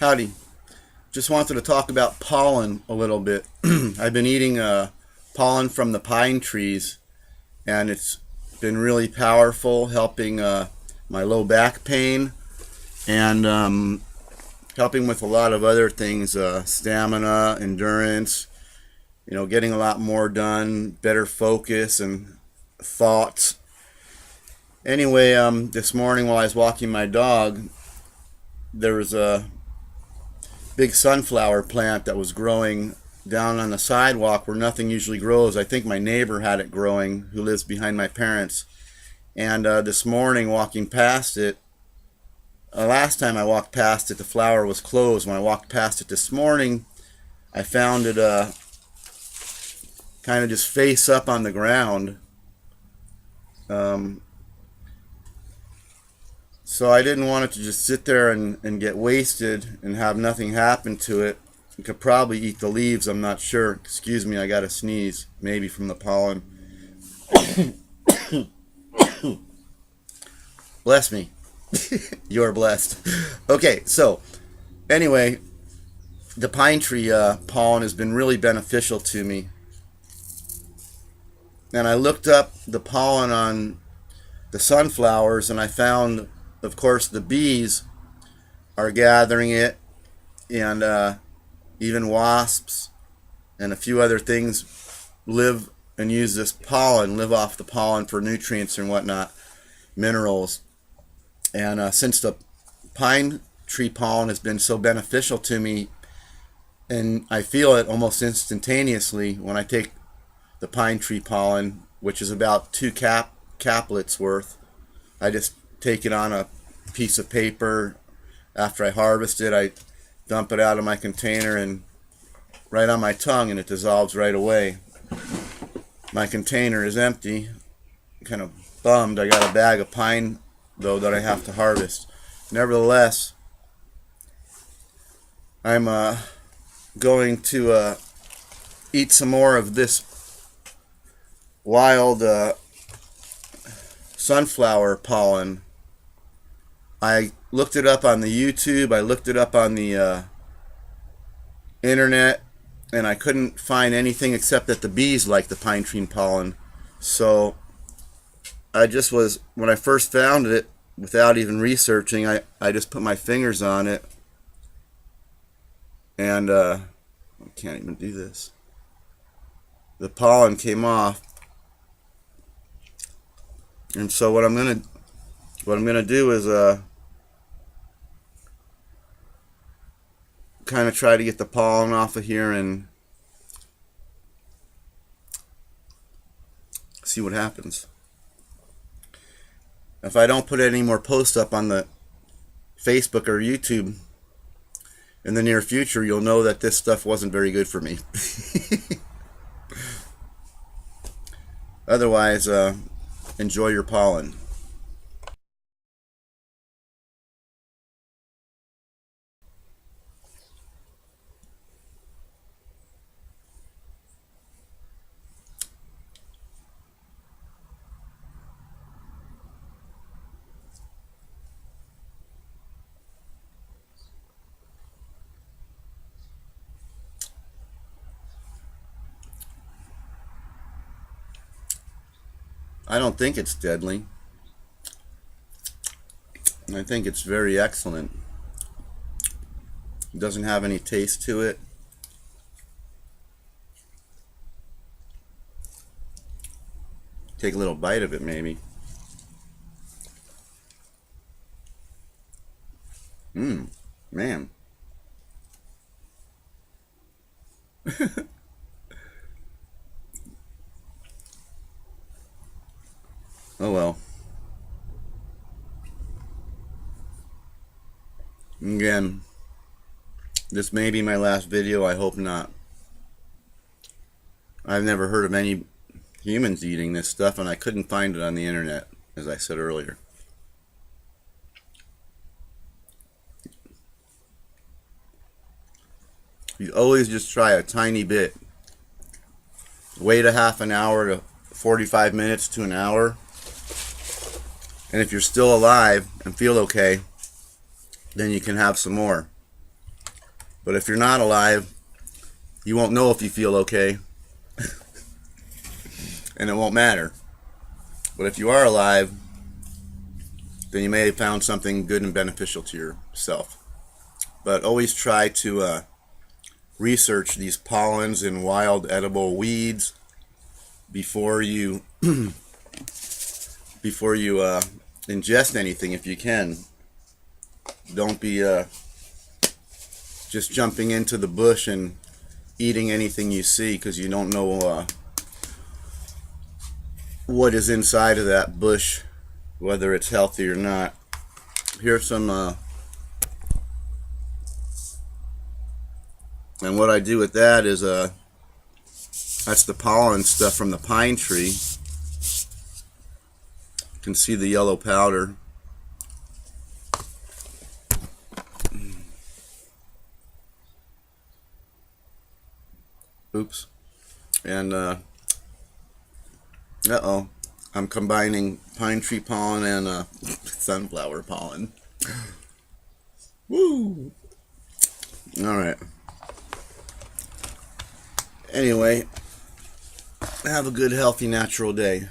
Howdy. Just wanted to talk about pollen a little bit. I've been eating pollen from the pine trees, and it's been really powerful, helping my low back pain and helping with a lot of other things, stamina, endurance, getting a lot more done, better focus and thoughts. Anyway, this morning while I was walking my dog, there was a big sunflower plant that was growing down on the sidewalk where nothing usually grows. I think my neighbor had it growing, who lives behind my parents. And this morning walking past it, last time I walked past it, the flower was closed. When I walked past it this morning, I found it kind of just face up on the ground. So I didn't want it to just sit there and get wasted and have nothing happen to it. You could probably eat the leaves, I'm not sure. Excuse me, I got a sneeze, maybe from the pollen. Bless me. You're blessed. Okay, so anyway, the pine tree pollen has been really beneficial to me. And I looked up the pollen on the sunflowers, and I found, of course, the bees are gathering it, and even wasps and a few other things live and use this pollen, live off the pollen for nutrients and whatnot, minerals. And since the pine tree pollen has been so beneficial to me, and I feel it almost instantaneously when I take the pine tree pollen, which is about 2 caplets worth. I just take it on a piece of paper. After I harvest it, I dump it out of my container and right on my tongue, and it dissolves right away. My container is empty. I'm kind of bummed. I got a bag of pine, though, that I have to harvest. Nevertheless, I'm going to eat some more of this wild sunflower pollen. I looked it up on the YouTube, I looked it up on the internet, and I couldn't find anything except that the bees like the pine tree pollen. So I just was, when I first found it, without even researching, I just put my fingers on it, and I can't even do this. The pollen came off. And so what I'm gonna do is kind of try to get the pollen off of here and see what happens. If I don't put any more posts up on the Facebook or YouTube in the near future, you'll know that this stuff wasn't very good for me. Otherwise, enjoy your pollen. I don't think it's deadly. I think it's very excellent. It doesn't have any taste to it. Take a little bite of it, maybe. Man. Oh well. Again, this may be my last video. I hope not. I've never heard of any humans eating this stuff, and I couldn't find it on the internet, as I said earlier. You always just try a tiny bit. Wait a half an hour to 45 minutes to an hour. And if you're still alive and feel okay, then you can have some more. But if you're not alive, you won't know if you feel okay, and it won't matter. But if you are alive, then you may have found something good and beneficial to yourself. But always try to research these pollens and wild edible weeds before you ingest anything if you can. Don't be just jumping into the bush and eating anything you see, because you don't know what is inside of that bush, whether it's healthy or not. Here's some and what I do with that is that's the pollen stuff from the pine tree. You can see the yellow powder. Oops. And uh-oh, I'm combining pine tree pollen and sunflower pollen. Woo! Alright. Anyway, have a good, healthy, natural day.